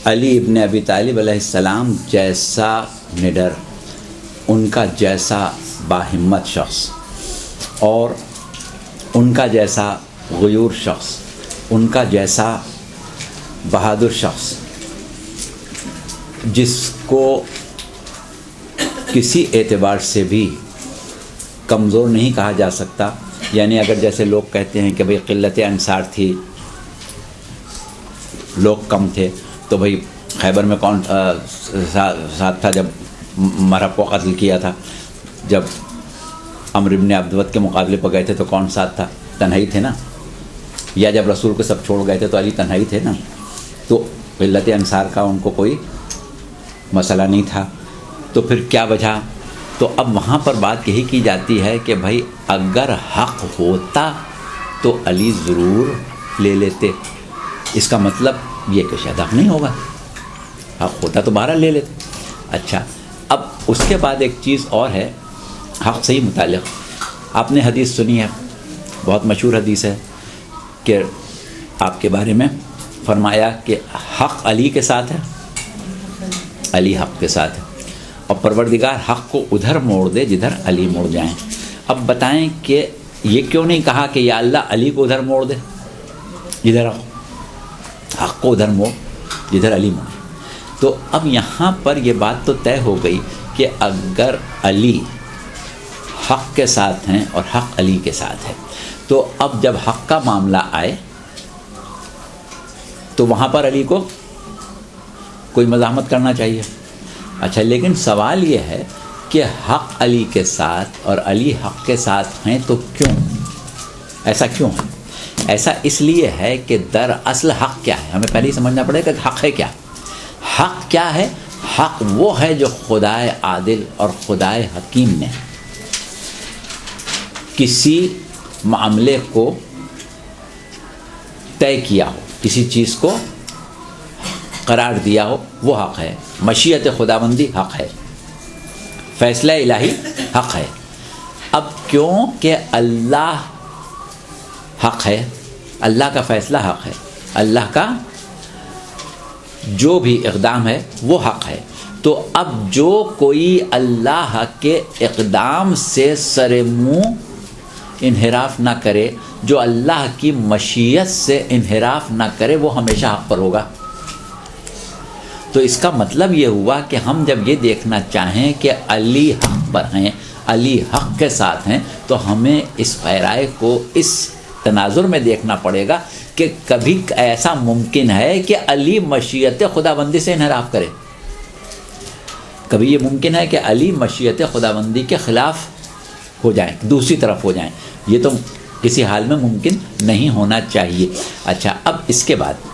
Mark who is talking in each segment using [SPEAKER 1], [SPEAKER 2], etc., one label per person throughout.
[SPEAKER 1] علی ابن ابی طالب علیہ السلام جیسا نڈر، ان کا جیسا باہمت شخص اور ان کا جیسا غیور شخص، ان کا جیسا بہادر شخص جس کو کسی اعتبار سے بھی کمزور نہیں کہا جا سکتا. یعنی اگر جیسے لوگ کہتے ہیں کہ بھئی قلت انصار تھی، لوگ کم تھے، تو بھئی خیبر میں کون ساتھ تھا جب مرحب کو قتل کیا تھا؟ جب عمرو بن عبدود کے مقابلے پر گئے تھے تو کون ساتھ تھا؟ تنہائی تھے نا. یا جب رسول کو سب چھوڑ گئے تھے تو علی تنہائی تھے نا. تو قلت انصار کا ان کو کوئی مسئلہ نہیں تھا. تو پھر کیا وجہ؟ تو اب وہاں پر بات یہی کی جاتی ہے کہ بھائی اگر حق ہوتا تو علی ضرور لے لیتے. اس کا مطلب یہ کہ شاید حق نہیں ہوگا، حق ہوتا تو بہرحال لے لیتے. اچھا، اب اس کے بعد ایک چیز اور ہے حق سے ہی متعلق. آپ نے حدیث سنی ہے، بہت مشہور حدیث ہے کہ آپ کے بارے میں فرمایا کہ حق علی کے ساتھ ہے، علی حق کے ساتھ ہے، اور پروردگار حق کو ادھر موڑ دے جدھر علی موڑ جائیں. اب بتائیں کہ یہ کیوں نہیں کہا کہ یا اللہ علی کو ادھر موڑ دے جدھر حق کو ادھر موڑ جدھر علی موڑ. تو اب یہاں پر یہ بات تو طے ہو گئی کہ اگر علی حق کے ساتھ ہیں اور حق علی کے ساتھ ہے، تو اب جب حق کا معاملہ آئے تو وہاں پر علی کو کوئی مزاحمت کرنا چاہیے. اچھا، لیکن سوال یہ ہے کہ حق علی کے ساتھ اور علی حق کے ساتھ ہیں تو کیوں؟ ایسا کیوں ہے؟ ایسا اس لیے ہے کہ دراصل حق کیا ہے؟ ہمیں پہلے ہی سمجھنا پڑے گا کہ حق ہے کیا. حق کیا ہے؟ حق وہ ہے جو خدائے عادل اور خدائے حکیم نے کسی معاملے کو طے کیا ہو، کسی چیز کو قرار دیا ہو، وہ حق ہے. مشیت خداوندی حق ہے، فیصلہ الہی حق ہے. اب کیوں کہ اللہ حق ہے، اللہ کا فیصلہ حق ہے، اللہ کا جو بھی اقدام ہے وہ حق ہے. تو اب جو کوئی اللہ کے اقدام سے سر منہ انحراف نہ کرے، جو اللہ کی مشیت سے انحراف نہ کرے، وہ ہمیشہ حق پر ہوگا. تو اس کا مطلب یہ ہوا کہ ہم جب یہ دیکھنا چاہیں کہ علی حق پر ہیں، علی حق کے ساتھ ہیں، تو ہمیں اس پیرائے کو اس تناظر میں دیکھنا پڑے گا کہ کبھی ایسا ممکن ہے کہ علی مشیت خداوندی سے انحراف کرے؟ کبھی یہ ممکن ہے کہ علی مشیت خداوندی کے خلاف ہو جائیں، دوسری طرف ہو جائیں؟ یہ تو کسی حال میں ممکن نہیں ہونا چاہیے. اچھا، اب اس کے بعد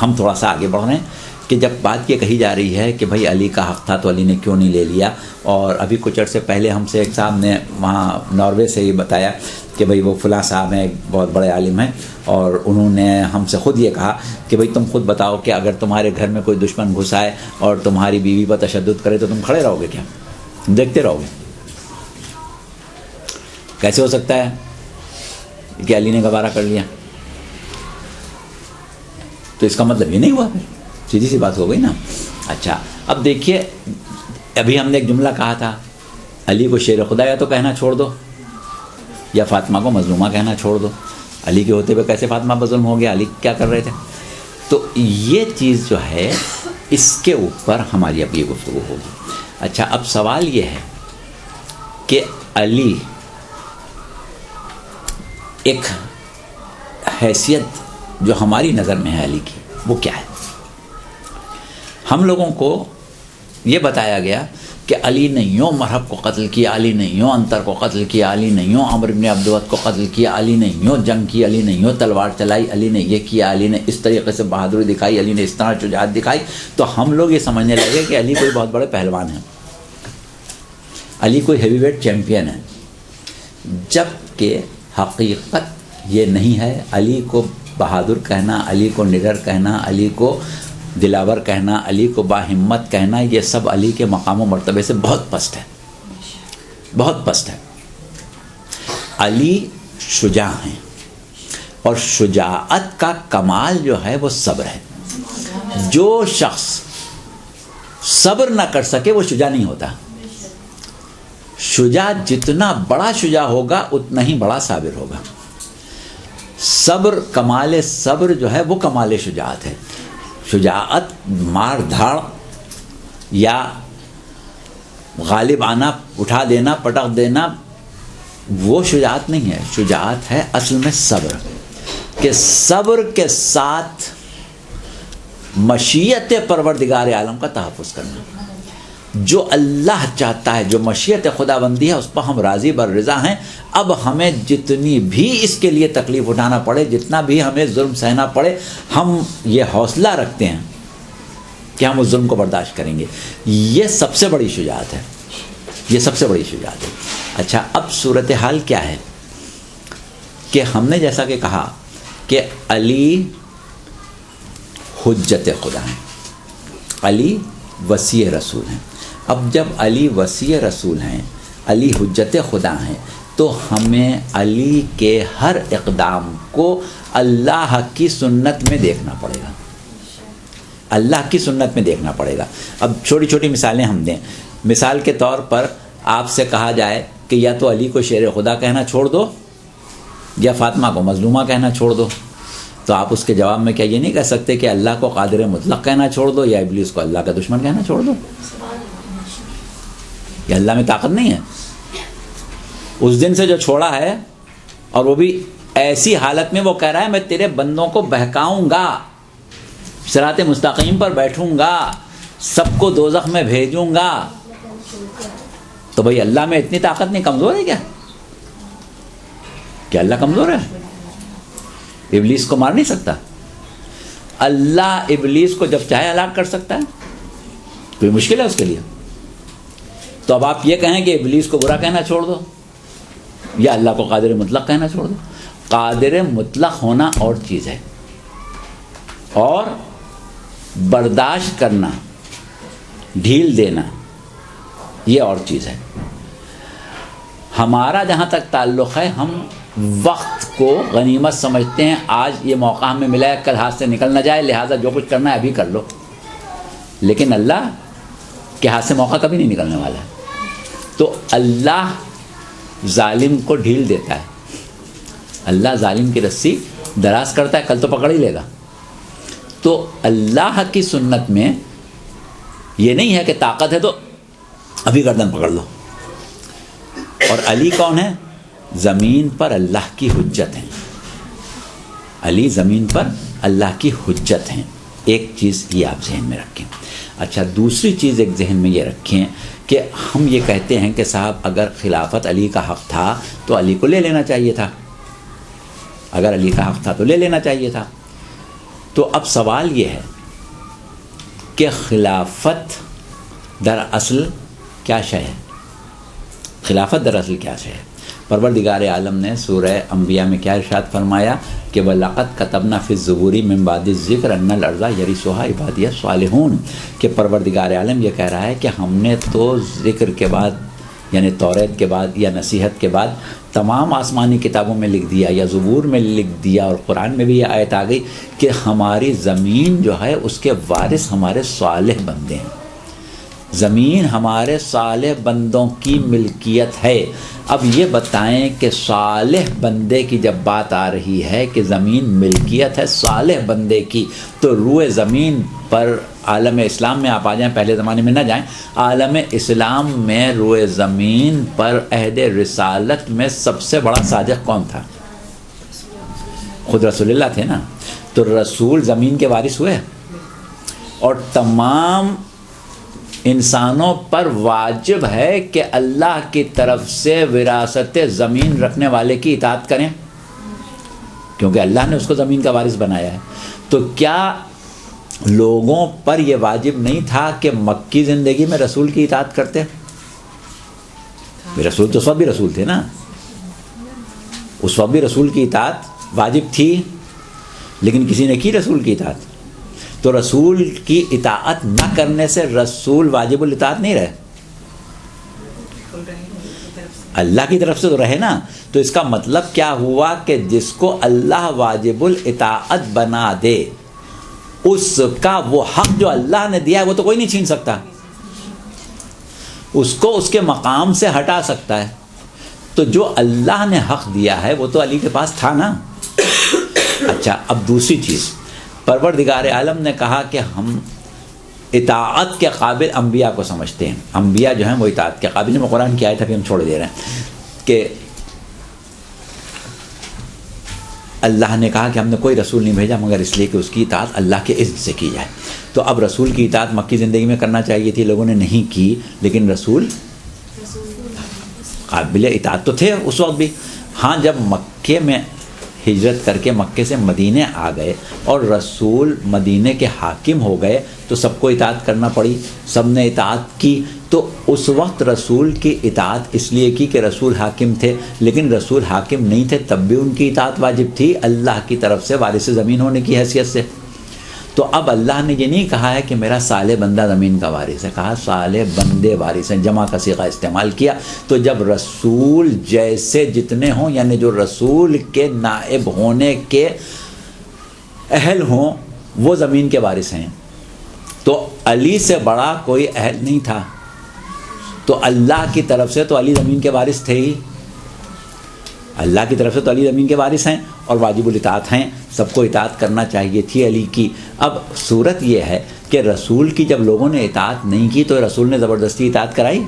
[SPEAKER 1] ہم تھوڑا سا آگے بڑھ رہے ہیں کہ جب بات یہ کہی جا رہی ہے کہ بھائی علی کا حق تھا تو علی نے کیوں نہیں لے لیا. اور ابھی کچھ عرصے پہلے ہم سے ایک صاحب نے وہاں ناروے سے یہ بتایا کہ بھئی وہ فلاں صاحب ہیں، ایک بہت بڑے عالم ہیں، اور انہوں نے ہم سے خود یہ کہا کہ بھئی تم خود بتاؤ کہ اگر تمہارے گھر میں کوئی دشمن گھس آئے اور تمہاری بیوی پر تشدد کرے تو تم کھڑے رہو گے کیا؟ دیکھتے رہو گے؟ کیسے ہو سکتا ہے کہ علی نے گوارا کر لیا؟ تو اس کا مطلب یہ نہیں ہوا، پھر سیدھی سی بات ہو گئی نا. اچھا، اب دیکھیے، ابھی ہم نے ایک جملہ کہا تھا، علی کو شیر خدا یا تو کہنا چھوڑ دو یا فاطمہ کو مظلومہ کہنا چھوڑ دو. علی کے ہوتے ہوئے کیسے فاطمہ مظلوم ہو گیا؟ علی کیا کر رہے تھے؟ تو یہ چیز جو ہے اس کے اوپر ہماری اب یہ گفتگو ہوگی. اچھا، اب سوال یہ ہے کہ علی ایک حیثیت جو ہماری نظر میں ہے علی کی، وہ کیا ہے؟ ہم لوگوں کو یہ بتایا گیا کہ علی نے یوں مرحب کو قتل کیا، علی نے یوں انتر کو قتل کیا، علی نے یوں عمرو بن عبدود کو قتل کیا، علی نے یوں جنگ کی، علی نے یوں تلوار چلائی، علی نے یہ کیا، علی نے اس طریقے سے بہادری دکھائی، علی نے اس طرح شجاعت دکھائی. تو ہم لوگ یہ سمجھنے لگے کہ علی کوئی بہت بڑے پہلوان ہیں، علی کوئی ہیوی ویٹ چیمپئن ہے، جبکہ حقیقت یہ نہیں ہے. علی کو بہادر کہنا، علی کو نڈر کہنا، علی کو دلاور کہنا، علی کو باہمت کہنا، یہ سب علی کے مقام و مرتبے سے بہت پست ہے، بہت پست ہے. علی شجاع ہیں، اور شجاعت کا کمال جو ہے وہ صبر ہے. جو شخص صبر نہ کر سکے وہ شجاع نہیں ہوتا. شجاع جتنا بڑا شجاع ہوگا اتنا ہی بڑا صابر ہوگا. صبر، کمال صبر جو ہے وہ کمال شجاعت ہے. شجاعت مار دھاڑ یا غالب آنا، اٹھا دینا، پٹک دینا، وہ شجاعت نہیں ہے. شجاعت ہے اصل میں صبر، کہ صبر کے ساتھ مشیت پروردگار عالم کا تحفظ کرنا. جو اللہ چاہتا ہے، جو مشیت خدا بندی ہے، اس پر ہم راضی بر رضا ہیں. اب ہمیں جتنی بھی اس کے لیے تکلیف اٹھانا پڑے، جتنا بھی ہمیں ظلم سہنا پڑے، ہم یہ حوصلہ رکھتے ہیں کہ ہم اس ظلم کو برداشت کریں گے. یہ سب سے بڑی شجاعت ہے، یہ سب سے بڑی شجاعت ہے. اچھا، اب صورتحال کیا ہے کہ ہم نے جیسا کہ کہا کہ علی حجت خدا ہیں، علی وصی رسول ہیں. اب جب علی وصی رسول ہیں، علی حجت خدا ہیں، تو ہمیں علی کے ہر اقدام کو اللہ کی سنت میں دیکھنا پڑے گا، اللہ کی سنت میں دیکھنا پڑے گا. اب چھوٹی چھوٹی مثالیں ہم دیں. مثال کے طور پر آپ سے کہا جائے کہ یا تو علی کو شیر خدا کہنا چھوڑ دو یا فاطمہ کو مظلومہ کہنا چھوڑ دو، تو آپ اس کے جواب میں کیا یہ نہیں کہہ سکتے کہ اللہ کو قادر مطلق کہنا چھوڑ دو یا ابلیس کو اللہ کا دشمن کہنا چھوڑ دو؟ یہ اللہ میں طاقت نہیں ہے. اس دن سے جو چھوڑا ہے، اور وہ بھی ایسی حالت میں وہ کہہ رہا ہے میں تیرے بندوں کو بہکاؤں گا، صراط مستقیم پر بیٹھوں گا، سب کو دوزخ میں بھیجوں گا. تو بھئی اللہ میں اتنی طاقت نہیں، کمزور ہے کیا اللہ کمزور ہے؟ ابلیس کو مار نہیں سکتا؟ اللہ ابلیس کو جب چاہے ہلاک کر سکتا ہے، کوئی مشکل ہے اس کے لیے؟ تو اب آپ یہ کہیں کہ ابلیس کو برا کہنا چھوڑ دو یا اللہ کو قادر مطلق کہنا چھوڑ دو. قادر مطلق ہونا اور چیز ہے، اور برداشت کرنا، ڈھیل دینا، یہ اور چیز ہے. ہمارا جہاں تک تعلق ہے، ہم وقت کو غنیمت سمجھتے ہیں. آج یہ موقع ہمیں ملا ہے، کل ہاتھ سے نکل نہ جائے، لہٰذا جو کچھ کرنا ہے ابھی کر لو. لیکن اللہ کے ہاتھ سے موقع کبھی نہیں نکلنے والا ہے. تو اللہ ظالم کو ڈھیل دیتا ہے، اللہ ظالم کی رسی دراز کرتا ہے، کل تو پکڑ ہی لے گا. تو اللہ کی سنت میں یہ نہیں ہے کہ طاقت ہے تو ابھی گردن پکڑ لو. اور علی کون ہے؟ زمین پر اللہ کی حجت ہیں. علی زمین پر اللہ کی حجت ہیں. ایک چیز یہ آپ ذہن میں رکھیں. اچھا، دوسری چیز ایک ذہن میں یہ رکھیں کہ ہم یہ کہتے ہیں کہ صاحب اگر خلافت علی کا حق تھا تو علی کو لے لینا چاہیے تھا، اگر علی کا حق تھا تو لے لینا چاہیے تھا. تو اب سوال یہ ہے کہ خلافت دراصل کیا شے ہے؟ خلافت دراصل کیا شے ہے؟ پروردگار عالم نے سورہ انبیاء میں کیا ارشاد فرمایا کہ وَلَقَدْ كَتَبْنَا فِي الزُّبُورِ مِن بَعْدِ الذِّكْرِ أَنَّ الْأَرْضَ يَرِثُهَا عِبَادِيَ الصَّالِحُونَ، کہ پروردگار عالم یہ کہہ رہا ہے کہ ہم نے تو ذکر کے بعد، یعنی توریت کے بعد یا نصیحت کے بعد تمام آسمانی کتابوں میں لکھ دیا یا زبور میں لکھ دیا، اور قرآن میں بھی یہ آیت آ گئی کہ ہماری زمین جو ہے اس کے وارث ہمارے صالح بندے ہیں. زمین ہمارے صالح بندوں کی ملکیت ہے. اب یہ بتائیں کہ صالح بندے کی جب بات آ رہی ہے کہ زمین ملکیت ہے صالح بندے کی، تو روئے زمین پر عالم اسلام میں آپ آ جائیں، پہلے زمانے میں نہ جائیں، عالم اسلام میں روئے زمین پر عہد رسالت میں سب سے بڑا صادق کون تھا؟ خود رسول اللہ تھے نا. تو رسول زمین کے وارث ہوئے، اور تمام انسانوں پر واجب ہے کہ اللہ کی طرف سے وراثت زمین رکھنے والے کی اطاعت کریں، کیونکہ اللہ نے اس کو زمین کا وارث بنایا ہے. تو کیا لوگوں پر یہ واجب نہیں تھا کہ مکی زندگی میں رسول کی اطاعت کرتے؟ رسول تو اس وقت بھی رسول تھے نا، اس وقت بھی رسول کی اطاعت واجب تھی، لیکن کسی نے کی رسول کی اطاعت؟ تو رسول کی اطاعت نہ کرنے سے رسول واجب الاطاعت نہیں رہے، اللہ کی طرف سے تو رہے نا. تو اس کا مطلب کیا ہوا کہ جس کو اللہ واجب الاطاعت بنا دے اس کا وہ حق جو اللہ نے دیا ہے وہ تو کوئی نہیں چھین سکتا، اس کو اس کے مقام سے ہٹا سکتا ہے. تو جو اللہ نے حق دیا ہے وہ تو علی کے پاس تھا نا. اچھا اب دوسری چیز، پروردگار عالم نے کہا کہ ہم اطاعت کے قابل انبیاء کو سمجھتے ہیں. انبیاء جو ہیں وہ اطاعت کے قابل ہیں. میں قرآن کی آیت ابھی ہم چھوڑ دے رہے ہیں کہ اللہ نے کہا کہ ہم نے کوئی رسول نہیں بھیجا مگر اس لیے کہ اس کی اطاعت اللہ کے اذن سے کی جائے. تو اب رسول کی اطاعت مکی زندگی میں کرنا چاہیے تھی، لوگوں نے نہیں کی، لیکن رسول قابل اطاعت تو تھے اس وقت بھی. ہاں جب مکے میں ہجرت کر کے مکے سے مدینے آ گئے اور رسول مدینے کے حاکم ہو گئے تو سب کو اطاعت کرنا پڑی، سب نے اطاعت کی. تو اس وقت رسول کی اطاعت اس لیے کی کہ رسول حاکم تھے، لیکن رسول حاکم نہیں تھے تب بھی ان کی اطاعت واجب تھی اللہ کی طرف سے وارث زمین ہونے کی حیثیت سے. تو اب اللہ نے یہ نہیں کہا ہے کہ میرا صالح بندہ زمین کا وارث ہے، کہا صالح بندے وارث ہیں، جمع کا صیغہ استعمال کیا. تو جب رسول جیسے جتنے ہوں، یعنی جو رسول کے نائب ہونے کے اہل ہوں وہ زمین کے وارث ہیں، تو علی سے بڑا کوئی اہل نہیں تھا. تو اللہ کی طرف سے تو علی زمین کے وارث تھے ہی، اللہ کی طرف سے تو علی زمین کے وارث ہیں اور واجب الاطاعت ہیں، سب کو اطاعت کرنا چاہیے تھی علی کی. اب صورت یہ ہے کہ رسول کی جب لوگوں نے اطاعت نہیں کی تو رسول نے زبردستی اطاعت کرائی.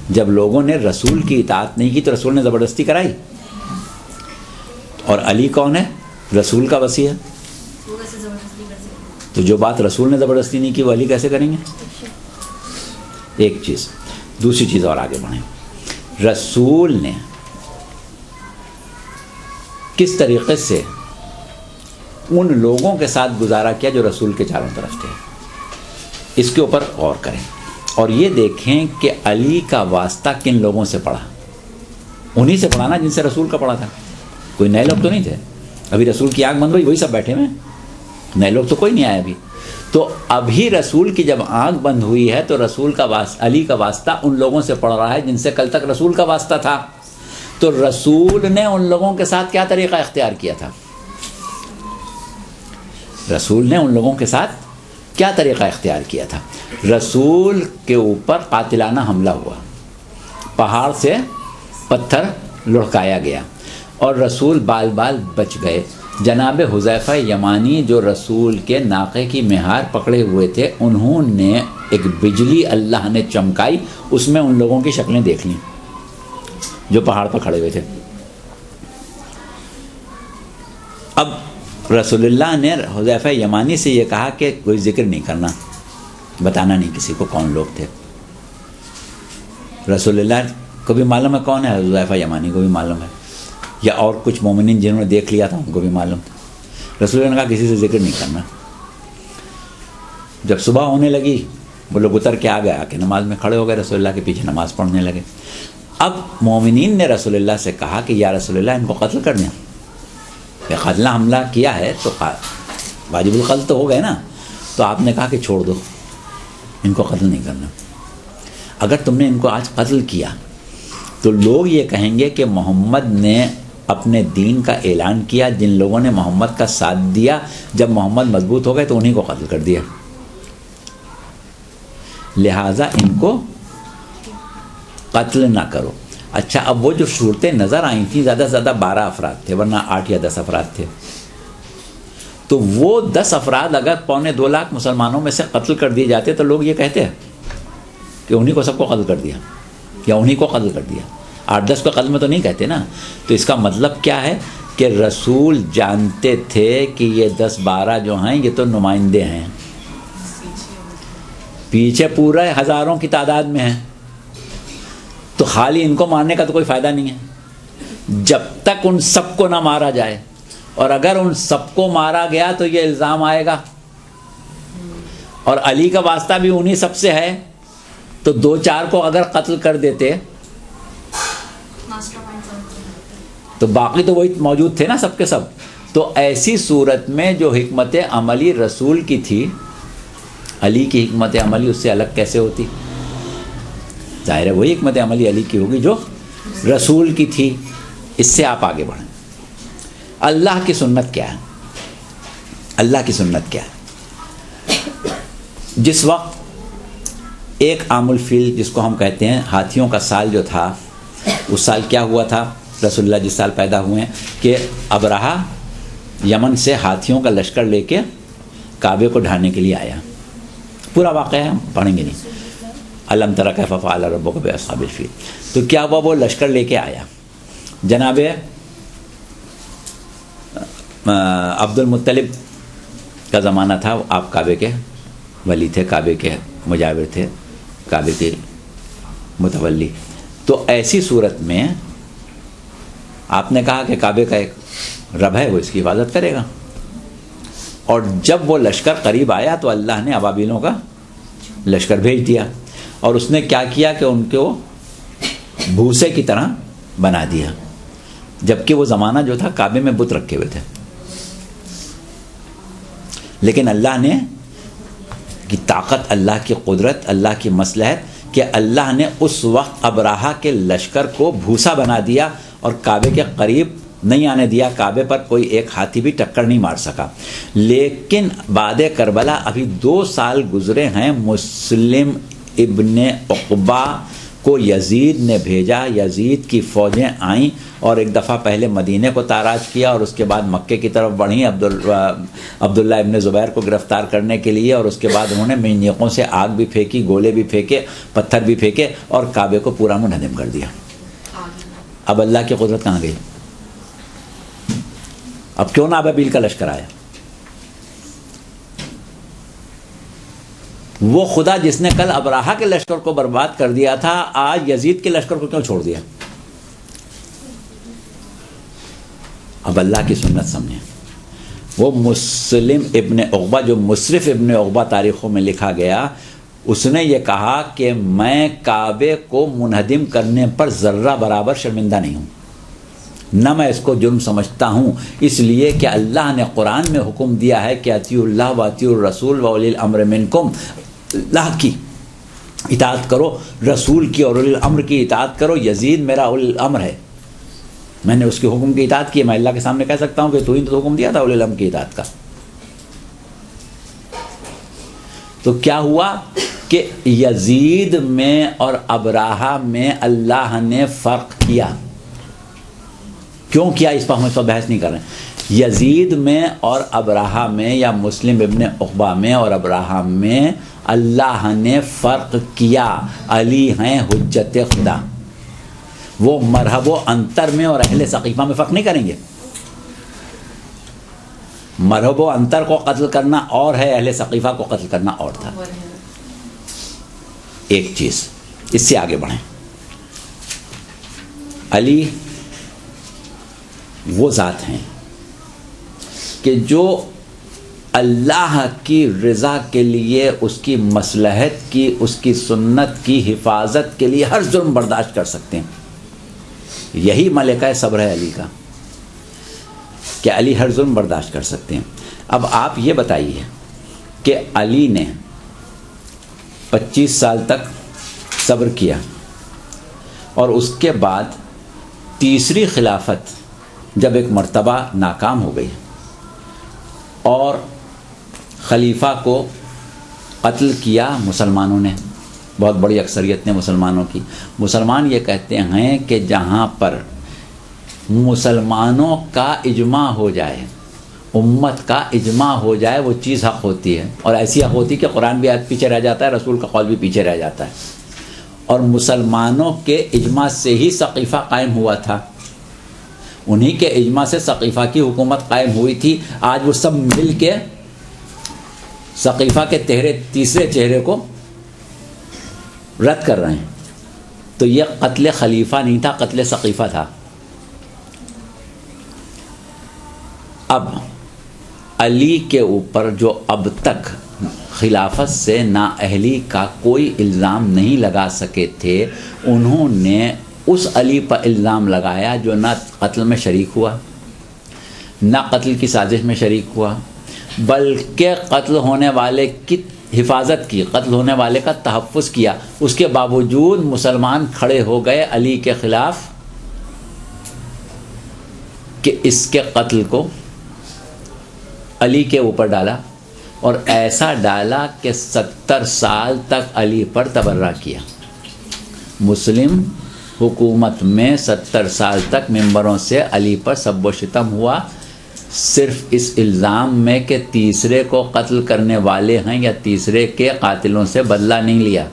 [SPEAKER 1] جب لوگوں نے رسول کی اطاعت نہیں کی تو رسول نے زبردستی کرائی. اور علی کون ہے؟ رسول کا وصی ہے. تو جو بات رسول نے زبردستی نہیں کی وہ علی کیسے کریں گے؟ ایک چیز. دوسری چیز اور آگے بڑھیں. رسول نے کس طریقے سے ان لوگوں کے ساتھ گزارا کیا جو رسول کے چاروں طرف تھے، اس کے اوپر غور کریں اور یہ دیکھیں کہ علی کا واسطہ کن لوگوں سے پڑا. انہی سے پڑھا نا جن سے رسول کا پڑا تھا. کوئی نئے لوگ تو نہیں تھے. ابھی رسول کی آنکھ بند ہوئی وہی سب بیٹھے ہوئے، نئے لوگ تو کوئی نہیں آئے ابھی. تو ابھی رسول کی جب آنکھ بند ہوئی ہے تو رسول کا علی کا واسطہ ان لوگوں سے پڑ رہا ہے جن سے کل تک رسول کا واسطہ تھا. تو رسول نے ان لوگوں کے ساتھ کیا طریقہ اختیار کیا تھا؟ رسول نے ان لوگوں کے ساتھ کیا طریقہ اختیار کیا تھا؟ رسول کے اوپر قاتلانہ حملہ ہوا، پہاڑ سے پتھر لڑکایا گیا اور رسول بال بال بچ گئے. جناب حذیفہ یمانی جو رسول کے ناقے کی مہار پکڑے ہوئے تھے، انہوں نے ایک بجلی اللہ نے چمکائی، اس میں ان لوگوں کی شکلیں دیکھ لیں جو پہاڑ پر کھڑے ہوئے تھے. اب رسول اللہ نے حذیفہ یمانی سے یہ کہا کہ کوئی ذکر نہیں کرنا، بتانا نہیں کسی کو کون لوگ تھے. رسول اللہ کو بھی معلوم ہے کون ہے، حذیفہ یمانی کو بھی معلوم ہے، یا اور کچھ مومنین جنہوں نے دیکھ لیا تھا ان کو بھی معلوم تھا. رسول اللہ نے کہا کسی سے ذکر نہیں کرنا. جب صبح ہونے لگی وہ لوگ اتر کے آ گئے، آ کے نماز میں کھڑے ہو گئے، رسول اللہ کے پیچھے نماز پڑھنے لگے. اب مومنین نے رسول اللہ سے کہا کہ یا رسول اللہ ان کو قتل کر دیں. قتلہ حملہ کیا ہے تو واجب القتل تو ہو گئے نا. تو آپ نے کہا کہ چھوڑ دو، ان کو قتل نہیں کرنا. اگر تم نے ان کو آج قتل کیا تو لوگ یہ کہیں گے کہ محمد نے اپنے دین کا اعلان کیا، جن لوگوں نے محمد کا ساتھ دیا جب محمد مضبوط ہو گئے تو انہی کو قتل کر دیا، لہٰذا ان کو قتل نہ کرو. اچھا اب وہ جو صورتیں نظر آئی تھیں زیادہ سے زیادہ 12 افراد تھے، ورنہ 8 یا 10 افراد تھے. تو وہ 10 افراد اگر 2.25 لاکھ مسلمانوں میں سے قتل کر دیے جاتے تو لوگ یہ کہتے ہیں کہ انہی کو سب کو قتل کر دیا یا انہی کو قتل کر دیا. 8-10 کو قتل میں تو نہیں کہتے نا. تو اس کا مطلب کیا ہے کہ رسول جانتے تھے کہ یہ 10-12 جو ہیں یہ تو نمائندے ہیں، پیچھے پورا ہزاروں کی تعداد میں ہیں. تو خالی ان کو مارنے کا تو کوئی فائدہ نہیں ہے جب تک ان سب کو نہ مارا جائے. اور اگر ان سب کو مارا گیا تو یہ الزام آئے گا، اور علی کا واسطہ بھی انہی سب سے ہے. تو 2-4 کو اگر قتل کر دیتے تو باقی تو وہی موجود تھے نا سب کے سب. تو ایسی صورت میں جو حکمت عملی رسول کی تھی، علی کی حکمت عملی اس سے الگ کیسے ہوتی؟ ظاہر ہے وہی حکمت عملی علی کی ہوگی جو رسول کی تھی. اس سے آپ آگے بڑھیں. اللہ کی سنت کیا ہے؟ اللہ کی سنت کیا ہے؟ جس وقت ایک عام الفیل جس کو ہم کہتے ہیں ہاتھیوں کا سال جو تھا، اس سال کیا ہوا تھا؟ رسول اللہ جس سال پیدا ہوئے ہیں کہ ابرہہ یمن سے ہاتھیوں کا لشکر لے کے کعبے کو ڈھانے کے لیے آیا. پورا واقعہ ہم پڑھیں گے نہیں. الم تر کیف فعل ربک باصحاب الفیل. تو کیا ہوا؟ وہ لشکر لے کے آیا. جناب عبد المطلب کا زمانہ تھا، آپ کعبے کے ولی تھے، کعبے کے مجاور تھے، کعبے کے متولی. تو ایسی صورت میں آپ نے کہا کہ کعبے کا ایک رب ہے، وہ اس کی حفاظت کرے گا. اور جب وہ لشکر قریب آیا تو اللہ نے ابابیلوں کا لشکر بھیج دیا، اور اس نے کیا کیا کہ ان کو بھوسے کی طرح بنا دیا، جبکہ وہ زمانہ جو تھا کعبے میں بت رکھے ہوئے تھے. لیکن اللہ نے کی طاقت، اللہ کی قدرت، اللہ کی مصلحت کہ اللہ نے اس وقت ابرہہ کے لشکر کو بھوسا بنا دیا اور کعبے کے قریب نہیں آنے دیا. کعبے پر کوئی ایک ہاتھی بھی ٹکر نہیں مار سکا. لیکن بعد کربلا ابھی 2 سال گزرے ہیں، مسلم ابن عقبہ کو یزید نے بھیجا، یزید کی فوجیں آئیں اور ایک دفعہ پہلے مدینے کو تاراج کیا اور اس کے بعد مکے کی طرف بڑھیں عبداللہ ابن زبیر کو گرفتار کرنے کے لیے، اور اس کے بعد انہوں نے منجنیقوں سے آگ بھی پھینکی، گولے بھی پھینکے، پتھر بھی پھینکے اور کعبے کو پورا منہدم کر دیا. اب اللہ کی قدرت کہاں گئی؟ اب کیوں نہ ابابیل کا لشکر آیا؟ وہ خدا جس نے کل ابرہہ کے لشکر کو برباد کر دیا تھا، آج یزید کے لشکر کو کیوں چھوڑ دیا؟ اب اللہ کی سنت سمجھیں. وہ مسلم ابن عقبہ جو مسرف ابن عقبہ تاریخوں میں لکھا گیا، اس نے یہ کہا کہ میں کعبے کو منہدم کرنے پر ذرہ برابر شرمندہ نہیں ہوں، نہ میں اس کو جرم سمجھتا ہوں، اس لیے کہ اللہ نے قرآن میں حکم دیا ہے کہ اطیعوا اللہ و اطیعوا الرسول و اولی الامر منکم. اللہ کی اطاعت کرو، رسول کی اور اولی الامر کی اطاعت کرو. یزید میرا اولی الامر ہے، میں نے اس کے حکم کی اطاعت کی. میں اللہ کے سامنے کہہ سکتا ہوں کہ تو ہی تو حکم دیا تھا اولی الامر کی اطاعت کا. تو کیا ہوا کہ یزید میں اور ابرہہ میں اللہ نے فرق کیا. کیوں کیا؟ اس پر ہم اس پر بحث نہیں کر رہے ہیں. یزید میں اور ابرہہ میں، یا مسلم ابن عقبہ میں اور ابرہہ میں اللہ نے فرق کیا. علی ہیں حجت خدا. وہ مرحب و انتر میں اور اہل ثقیفہ میں فرق نہیں کریں گے. مرحب و انتر کو قتل کرنا اور ہے، اہل ثقیفہ کو قتل کرنا اور تھا. ایک چیز، اس سے آگے بڑھیں. علی وہ ذات ہیں کہ جو اللہ کی رضا کے لیے، اس کی مصلحت کی، اس کی سنت کی حفاظت کے لیے ہر ظلم برداشت کر سکتے ہیں. یہی ملکہ صبر ہے علی کا کہ علی ہر ظلم برداشت کر سکتے ہیں. اب آپ یہ بتائیے کہ علی نے 25 سال تک صبر کیا اور اس کے بعد تیسری خلافت جب ایک مرتبہ ناکام ہو گئی اور خلیفہ کو قتل کیا مسلمانوں نے، بہت بڑی اکثریت نے مسلمانوں کی. مسلمان یہ کہتے ہیں کہ جہاں پر مسلمانوں کا اجماع ہو جائے، امت کا اجماع ہو جائے، وہ چیز حق ہوتی ہے. اور ایسی حق ہوتی ہے کہ قرآن بھی آیت پیچھے رہ جاتا ہے، رسول کا قول بھی پیچھے رہ جاتا ہے. اور مسلمانوں کے اجماع سے ہی ثقیفہ قائم ہوا تھا، انہی کے اجماع سے ثقیفہ کی حکومت قائم ہوئی تھی. آج وہ سب مل کے ثقیفہ کے تیسرے چہرے کو رد کر رہے ہیں. تو یہ قتل خلیفہ نہیں تھا، قتل ثقیفہ تھا. اب علی کے اوپر جو اب تک خلافت سے نااہلی کا کوئی الزام نہیں لگا سکے تھے، انہوں نے اس علی پر الزام لگایا جو نہ قتل میں شریک ہوا، نہ قتل کی سازش میں شریک ہوا، بلکہ قتل ہونے والے کی حفاظت کی، قتل ہونے والے کا تحفظ کیا. اس کے باوجود مسلمان کھڑے ہو گئے علی کے خلاف کہ اس کے قتل کو علی کے اوپر ڈالا اور ایسا ڈالا کہ 70 سال تک علی پر تبرہ کیا. مسلم حکومت میں 70 سال تک ممبروں سے علی پر سب و شتم ہوا، صرف اس الزام میں کہ تیسرے کو قتل کرنے والے ہیں یا تیسرے کے قاتلوں سے بدلہ نہیں لیا.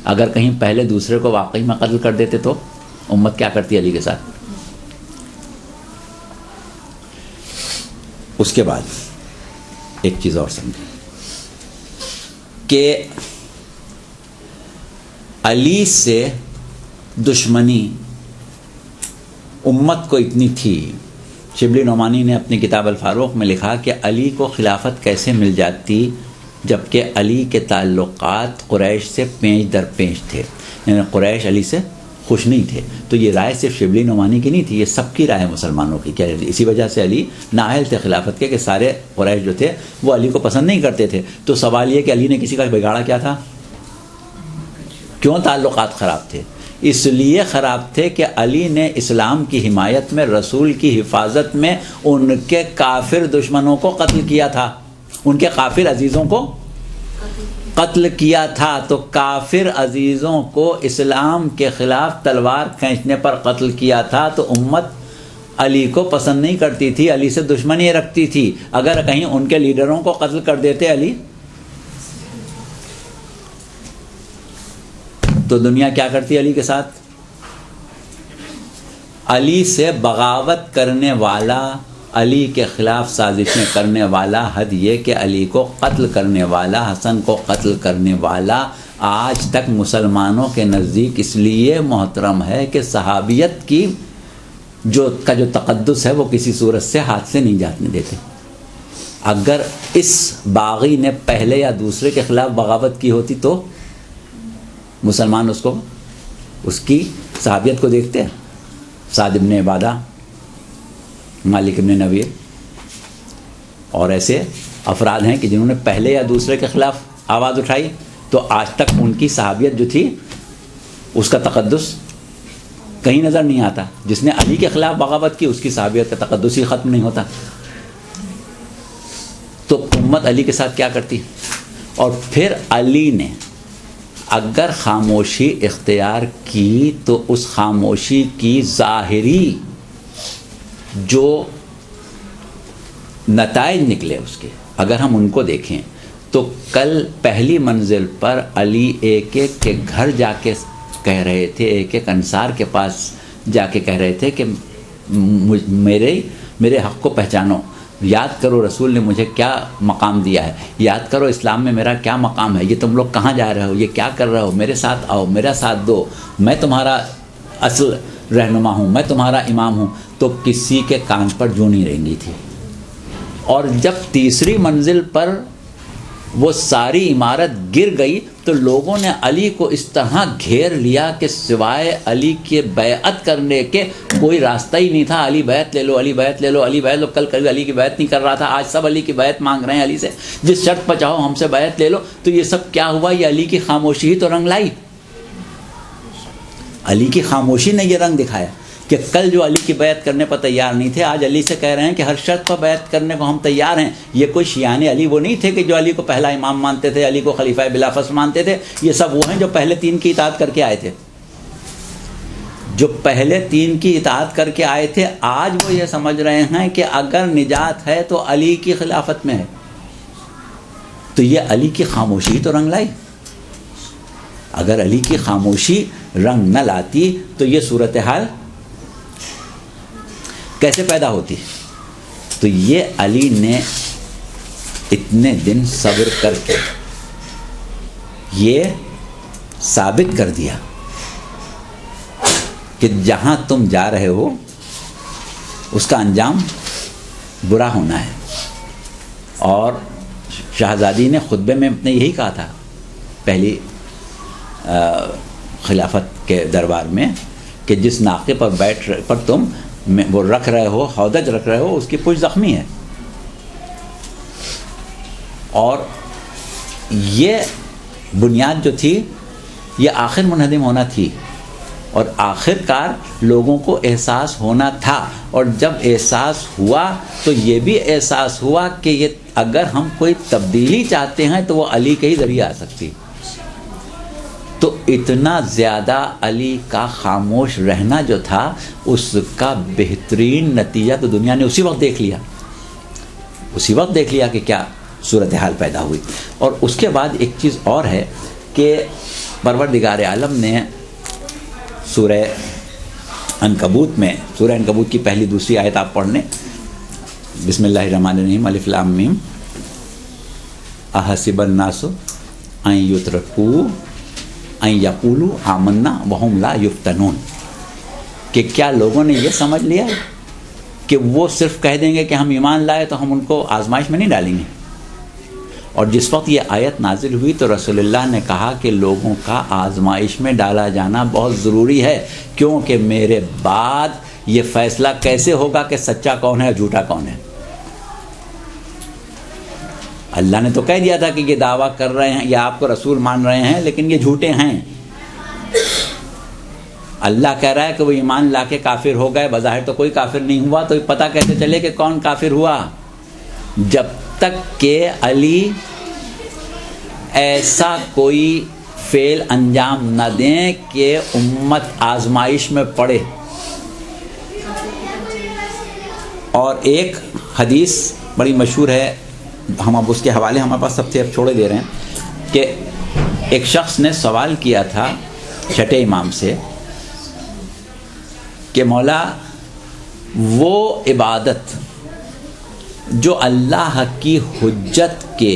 [SPEAKER 1] اگر کہیں پہلے دوسرے کو واقعی میں قتل کر دیتے تو امت کیا کرتی علی کے ساتھ؟ اس کے بعد ایک چیز اور سمجھیں کہ علی سے دشمنی امت کو اتنی تھی. شبلی نعمانی نے اپنی کتاب الفاروق میں لکھا کہ علی کو خلافت کیسے مل جاتی جبکہ علی کے تعلقات قریش سے پیچ در پیچ تھے، یعنی قریش علی سے خوش نہیں تھے. تو یہ رائے صرف شبلی نعمانی کی نہیں تھی، یہ سب کی رائے مسلمانوں کی. کیا اسی وجہ سے علی نااہل تھے خلافت کے کہ سارے قریش جو تھے وہ علی کو پسند نہیں کرتے تھے. تو سوال یہ کہ علی نے کسی کا بگاڑا کیا تھا؟ کیوں تعلقات خراب تھے؟ اس لیے خراب تھے کہ علی نے اسلام کی حمایت میں، رسول کی حفاظت میں ان کے کافر دشمنوں کو قتل کیا تھا، ان کے کافر عزیزوں کو قتل کیا تھا. تو کافر عزیزوں کو اسلام کے خلاف تلوار کھینچنے پر قتل کیا تھا. تو امت علی کو پسند نہیں کرتی تھی، علی سے دشمنی رکھتی تھی. اگر کہیں ان کے لیڈروں کو قتل کر دیتے علی تو دنیا کیا کرتی علی کے ساتھ؟ علی سے بغاوت کرنے والا، علی کے خلاف سازشیں کرنے والا، حد یہ کہ علی کو قتل کرنے والا، حسن کو قتل کرنے والا آج تک مسلمانوں کے نزدیک اس لیے محترم ہے کہ صحابیت کی جو تقدس ہے وہ کسی صورت سے ہاتھ سے نہیں جانے دیتے. اگر اس باغی نے پہلے یا دوسرے کے خلاف بغاوت کی ہوتی تو مسلمان اس کی صحابیت کو دیکھتے ہیں. سعد ابن عبادہ، مالک ابن نویر اور ایسے افراد ہیں کہ جنہوں نے پہلے یا دوسرے کے خلاف آواز اٹھائی تو آج تک ان کی صحابیت جو تھی اس کا تقدس کہیں نظر نہیں آتا. جس نے علی کے خلاف بغاوت کی اس کی صحابیت کا تقدس ہی ختم نہیں ہوتا. تو امت علی کے ساتھ کیا کرتی؟ اور پھر علی نے اگر خاموشی اختیار کی تو اس خاموشی کی ظاہری جو نتائج نکلے اس کے اگر ہم ان کو دیکھیں تو کل پہلی منزل پر علی ایک ایک کے گھر جا کے کہہ رہے تھے، ایک ایک انصار کے پاس جا کے کہہ رہے تھے کہ میرے حق کو پہچانو، یاد کرو رسول نے مجھے کیا مقام دیا ہے، یاد کرو اسلام میں میرا کیا مقام ہے، یہ تم لوگ کہاں جا رہے ہو، یہ کیا کر رہے ہو، میرے ساتھ آؤ، میرا ساتھ دو، میں تمہارا اصل رہنما ہوں، میں تمہارا امام ہوں. تو کسی کے کان پر جوں نہیں رینگی تھی. اور جب تیسری منزل پر وہ ساری عمارت گر گئی تو لوگوں نے علی کو اس طرح گھیر لیا کہ سوائے علی کے بیعت کرنے کے کوئی راستہ ہی نہیں تھا. علی بیعت لے لو، علی بیعت لے لو، علی بیعت لو. کل علی کی بیعت نہیں کر رہا تھا، آج سب علی کی بیعت مانگ رہے ہیں علی سے. جس شرط پر چاہو ہم سے بیعت لے لو. تو یہ سب کیا ہوا؟ یہ علی کی خاموشی ہی تو رنگ لائی. علی کی خاموشی نے یہ رنگ دکھایا کہ کل جو علی کی بیعت کرنے پر تیار نہیں تھے آج علی سے کہہ رہے ہیں کہ ہر شرط پر بیعت کرنے کو ہم تیار ہیں. یہ کوئی شیعان علی وہ نہیں تھے کہ جو علی کو پہلا امام مانتے تھے، علی کو خلیفہ بلا فصل مانتے تھے. یہ سب وہ ہیں جو پہلے تین کی اطاعت کر کے آئے تھے، جو پہلے تین کی اطاعت کر کے آئے تھے. آج وہ یہ سمجھ رہے ہیں کہ اگر نجات ہے تو علی کی خلافت میں ہے. تو یہ علی کی خاموشی تو رنگ لائی. اگر علی کی خاموشی رنگ نہ لاتی تو یہ صورتحال کیسے پیدا ہوتی؟ تو یہ علی نے اتنے دن صبر کر کے یہ ثابت کر دیا کہ جہاں تم جا رہے ہو اس کا انجام برا ہونا ہے. اور شہزادی نے خطبے میں اپنے یہی کہا تھا پہلی خلافت کے دربار میں کہ جس ناقے پر تم وہ رکھ رہے ہو، ہودج رکھ رہے ہو، اس کی پشت زخمی ہے. اور یہ بنیاد جو تھی یہ آخر منہدم ہونا تھی. اور آخر کار لوگوں کو احساس ہونا تھا، اور جب احساس ہوا تو یہ بھی احساس ہوا کہ یہ اگر ہم کوئی تبدیلی چاہتے ہیں تو وہ علی کے ہی ذریعے آ سکتی. تو اتنا زیادہ علی کا خاموش رہنا جو تھا اس کا بہترین نتیجہ تو دنیا نے اسی وقت دیکھ لیا کہ کیا صورتحال پیدا ہوئی. اور اس کے بعد ایک چیز اور ہے کہ پروردگار عالم نے سورہ عنکبوت کی پہلی دوسری آیت آپ پڑھ لیں. بسم اللہ الرحمن الرحیم، الف لام میم، احسب الناس ان یترکوا ان یقولوا آمنا وہم لا یفتنون، کہ کیا لوگوں نے یہ سمجھ لیا کہ وہ صرف کہہ دیں گے کہ ہم ایمان لائے تو ہم ان کو آزمائش میں نہیں ڈالیں گے. اور جس وقت یہ آیت نازل ہوئی تو رسول اللہ نے کہا کہ لوگوں کا آزمائش میں ڈالا جانا بہت ضروری ہے، کیونکہ میرے بعد یہ فیصلہ کیسے ہوگا کہ سچا کون ہے اور جھوٹا کون ہے. اللہ نے تو کہہ دیا تھا کہ یہ دعویٰ کر رہے ہیں یا آپ کو رسول مان رہے ہیں لیکن یہ جھوٹے ہیں. اللہ کہہ رہا ہے کہ وہ ایمان لا کے کافر ہو گئے، بظاہر تو کوئی کافر نہیں ہوا، تو پتہ کیسے چلے کہ کون کافر ہوا؟ جب تک کہ علی ایسا کوئی فعل انجام نہ دیں کہ امت آزمائش میں پڑے. اور ایک حدیث بڑی مشہور ہے، ہم اب اس کے حوالے ہمارے پاس سب سے اب چھوڑے دے رہے ہیں، کہ ایک شخص نے سوال کیا تھا چھٹے امام سے کہ مولا وہ عبادت جو اللہ کی حجت کے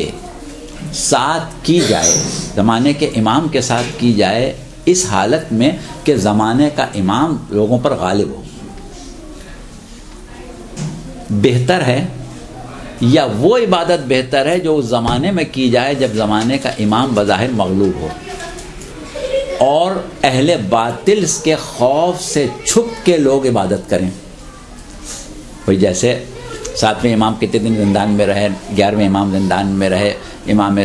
[SPEAKER 1] ساتھ کی جائے، زمانے کے امام کے ساتھ کی جائے، اس حالت میں کہ زمانے کا امام لوگوں پر غالب ہو، بہتر ہے یا وہ عبادت بہتر ہے جو اس زمانے میں کی جائے جب زمانے کا امام بظاہر مغلوب ہو اور اہل باطل کے خوف سے چھپ کے لوگ عبادت کریں؟ کوئی جیسے 7ویں امام کتنے دن زندان میں رہے، 11ویں امام زندان میں رہے، امام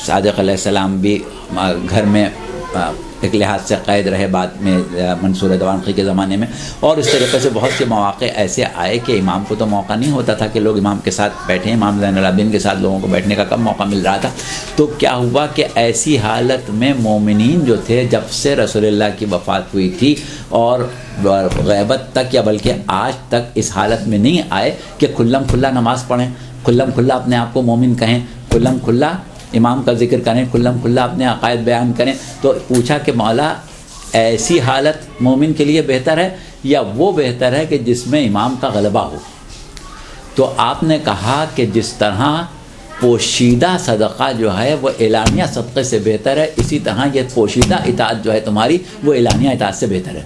[SPEAKER 1] صادق علیہ السلام بھی گھر میں ایک لحاظ سے قید رہے بعد میں منصور دوانقی کے زمانے میں، اور اس طریقے سے بہت سے مواقع ایسے آئے کہ امام کو تو موقع نہیں ہوتا تھا کہ لوگ امام کے ساتھ بیٹھیں. امام زین العابدین کے ساتھ لوگوں کو بیٹھنے کا کم موقع مل رہا تھا. تو کیا ہوا کہ ایسی حالت میں مومنین جو تھے، جب سے رسول اللہ کی وفات ہوئی تھی اور غیبت تک یا بلکہ آج تک اس حالت میں نہیں آئے کہ کھلم کھلا نماز پڑھیں، کھلم کھلا اپنے آپ کو مومن کہیں، کھلم کھلا امام کا ذکر کریں، کھلم کھلا اپنے عقائد بیان کریں. تو پوچھا کہ مولا ایسی حالت مومن کے لیے بہتر ہے یا وہ بہتر ہے کہ جس میں امام کا غلبہ ہو؟ تو آپ نے کہا کہ جس طرح پوشیدہ صدقہ جو ہے وہ اعلانیہ صدقے سے بہتر ہے، اسی طرح یہ پوشیدہ اطاعت جو ہے تمہاری وہ اعلانیہ اطاعت سے بہتر ہے.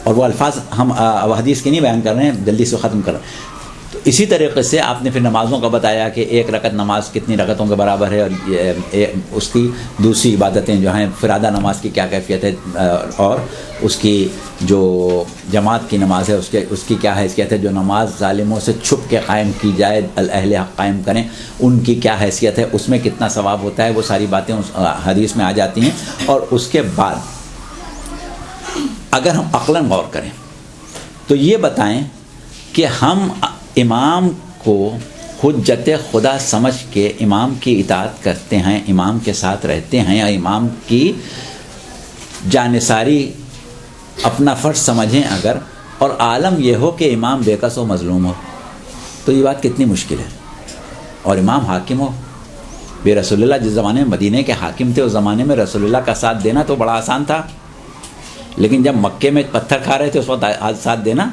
[SPEAKER 1] اور وہ الفاظ ہم اب حدیث کی نہیں بیان کر رہے ہیں، جلدی سے ختم کر رہے ہیں. تو اسی طریقے سے آپ نے پھر نمازوں کا بتایا کہ ایک رکعت نماز کتنی رکعتوں کے برابر ہے، اور اس کی دوسری عبادتیں جو ہیں فرادہ نماز کی کیا کیفیت ہے، اور اس کی جو جماعت کی نماز ہے اس کی کیا حیثیت ہے، جو نماز ظالموں سے چھپ کے قائم کی جائے، اہل حق قائم کریں، ان کی کیا حیثیت ہے، اس میں کتنا ثواب ہوتا ہے. وہ ساری باتیں اس حدیث میں آ جاتی ہیں. اور اس کے بعد اگر ہم عقلاً غور کریں تو یہ بتائیں کہ ہم امام کو حجت خدا سمجھ کے امام کی اطاعت کرتے ہیں، امام کے ساتھ رہتے ہیں، یا امام کی جانثاری اپنا فرض سمجھیں اگر، اور عالم یہ ہو کہ امام بے کس و مظلوم ہو، تو یہ بات کتنی مشکل ہے. اور امام حاکم ہو. بے رسول اللہ جس زمانے میں مدینے کے حاکم تھے، اس زمانے میں رسول اللہ کا ساتھ دینا تو بڑا آسان تھا، لیکن جب مکے میں پتھر کھا رہے تھے اس وقت ساتھ دینا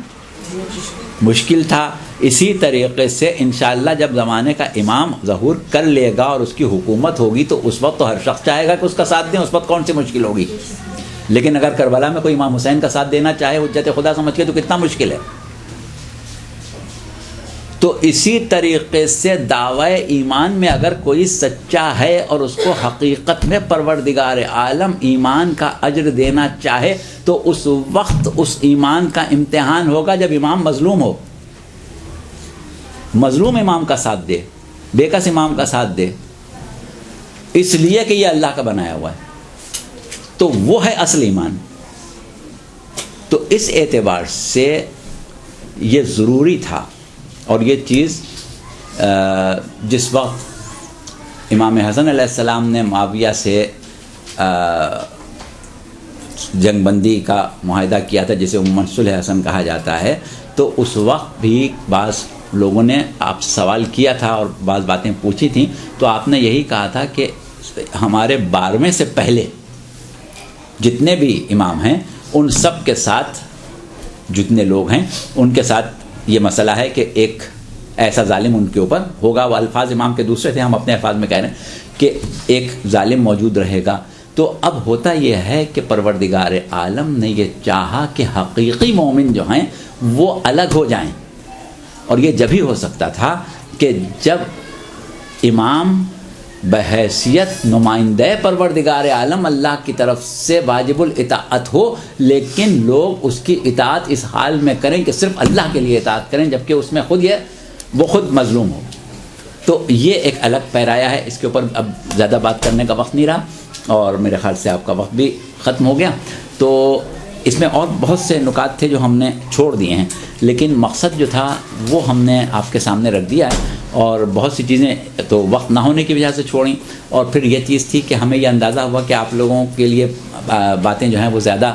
[SPEAKER 1] مشکل تھا. اسی طریقے سے انشاءاللہ جب زمانے کا امام ظہور کر لے گا اور اس کی حکومت ہوگی تو اس وقت تو ہر شخص چاہے گا کہ اس کا ساتھ دیں، اس وقت کون سی مشکل ہوگی. لیکن اگر کربلا میں کوئی امام حسین کا ساتھ دینا چاہے حجت خدا سمجھ کے تو کتنا مشکل ہے. تو اسی طریقے سے دعوی ایمان میں اگر کوئی سچا ہے اور اس کو حقیقت میں پروردگار عالم ایمان کا اجر دینا چاہے تو اس وقت اس ایمان کا امتحان ہوگا جب امام مظلوم ہو. مظلوم امام کا ساتھ دے، بے کس امام کا ساتھ دے، اس لیے کہ یہ اللہ کا بنایا ہوا ہے. تو وہ ہے اصل ایمان. تو اس اعتبار سے یہ ضروری تھا. اور یہ چیز جس وقت امام حسن علیہ السلام نے معاویہ سے جنگ بندی کا معاہدہ کیا تھا جسے عموماً صلح حسن کہا جاتا ہے, تو اس وقت بھی بعض لوگوں نے آپ سوال کیا تھا اور بعض باتیں پوچھی تھیں, تو آپ نے یہی کہا تھا کہ ہمارے 12ویں سے پہلے جتنے بھی امام ہیں ان سب کے ساتھ, جتنے لوگ ہیں ان کے ساتھ یہ مسئلہ ہے کہ ایک ایسا ظالم ان کے اوپر ہوگا. وہ الفاظ امام کے دوسرے تھے, ہم اپنے الفاظ میں کہہ رہے ہیں کہ ایک ظالم موجود رہے گا. تو اب ہوتا یہ ہے کہ پروردگار عالم نے یہ چاہا کہ حقیقی مومن جو ہیں وہ الگ ہو جائیں, اور یہ جب ہی ہو سکتا تھا کہ جب امام بحیثیت نمائندہ پروردگار عالم اللہ کی طرف سے واجب الاطاعت ہو, لیکن لوگ اس کی اطاعت اس حال میں کریں کہ صرف اللہ کے لیے اطاعت کریں, جبکہ اس میں وہ خود مظلوم ہو. تو یہ ایک الگ پیرایا ہے, اس کے اوپر اب زیادہ بات کرنے کا وقت نہیں رہا, اور میرے خیال سے آپ کا وقت بھی ختم ہو گیا. تو اس میں اور بہت سے نکات تھے جو ہم نے چھوڑ دیے ہیں, لیکن مقصد جو تھا وہ ہم نے آپ کے سامنے رکھ دیا ہے. اور بہت سی چیزیں تو وقت نہ ہونے کی وجہ سے چھوڑیں, اور پھر یہ چیز تھی کہ ہمیں یہ اندازہ ہوا کہ آپ لوگوں کے لیے باتیں جو ہیں وہ زیادہ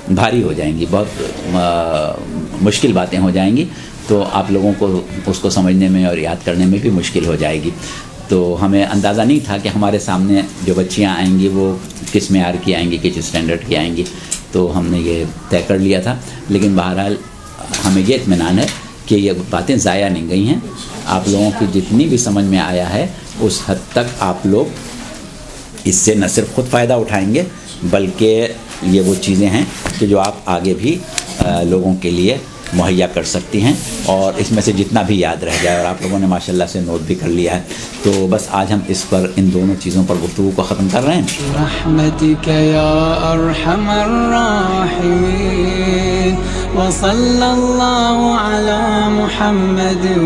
[SPEAKER 1] بھاری ہو جائیں گی, بہت مشکل باتیں ہو جائیں گی, تو آپ لوگوں کو اس کو سمجھنے میں اور یاد کرنے میں بھی مشکل ہو جائے گی. تو ہمیں اندازہ نہیں تھا کہ ہمارے سامنے جو بچیاں آئیں گی وہ کس معیار کی آئیں گی, کس اسٹینڈرڈ کی آئیں گی, تو ہم نے یہ طے کر لیا تھا. لیکن بہرحال ہمیں یہ اطمینان ہے کہ یہ باتیں ضائع نہیں گئی ہیں. آپ لوگوں کی جتنی بھی سمجھ میں آیا ہے اس حد تک آپ لوگ اس سے نہ صرف خود فائدہ اٹھائیں گے, بلکہ یہ وہ چیزیں ہیں کہ جو آپ آگے بھی لوگوں کے لیے مہیا کر سکتی ہیں, اور اس میں سے جتنا بھی یاد رہ جائے. اور آپ لوگوں نے ماشاءاللہ سے نوٹ بھی کر لیا ہے. تو بس آج ہم اس پر ان دونوں چیزوں پر گفتگو کو ختم کر رہے ہیں.
[SPEAKER 2] برحمتک یا ارحم الراحمین وصلی اللہ علی محمد و